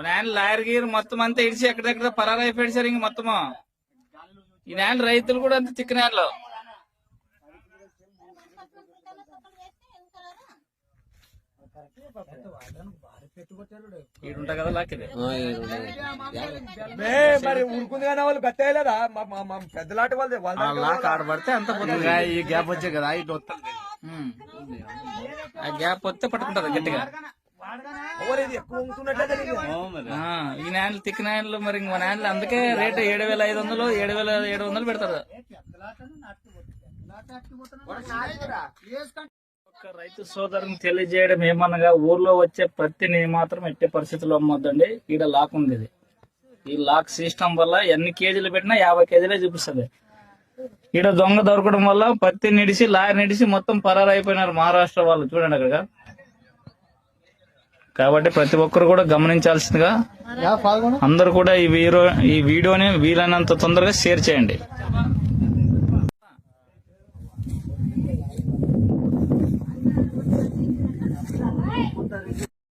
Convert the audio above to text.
ఆయన lawyer gear మొత్తం అంతా ఇడిచి ఎక్కడెక్కడ పరారైపోయాడు సార్ ఇంక మొత్తము. ఈ నేల రైతులు కూడా అంత తిక్కినాళ్ళు ఈడుంటా కదా లాక్కిది మరి ఉరుకుంది కానీ వాళ్ళు కట్టేయలేదా పెద్దలాంటి వాళ్ళు లాక్ ఆడబడితే అంత ఈ గ్యాప్ వచ్చే కదా ఇటు వస్తుంది. ఆ గ్యాప్ వస్తే పట్టుకుంటది గట్టిగా. ఈ నాయలు తిక్కి నాయలు మరి ఇంకో నాయలు అందుకే రేటు 7,500 7,700 పెడతారు. ఒక రైతు సోదరుని తెలియజేయడం ఏమనగా ఊర్లో వచ్చే పత్తిని మాత్రం ఎట్టి పరిస్థితుల్లో అమ్మొద్దండి. ఈడ లాక్ ఉంది. ఇది ఈ లాక్ సిస్టమ్ వల్ల ఎన్ని కేజీలు పెట్టినా 50 కేజీలే చూపిస్తుంది. ఈడ దొంగ దొరకడం వల్ల పత్తి నిడిసి లాయర్ నిడిసి మొత్తం పరారైపోయినారు మహారాష్ట్ర వాళ్ళు. చూడండి అక్కడ. కాబట్టి ప్రతి ఒక్కరు కూడా గమనించాల్సిందిగా అందరూ కూడా ఈ వీడియోని వీలైనంత తొందరగా షేర్ చేయండి.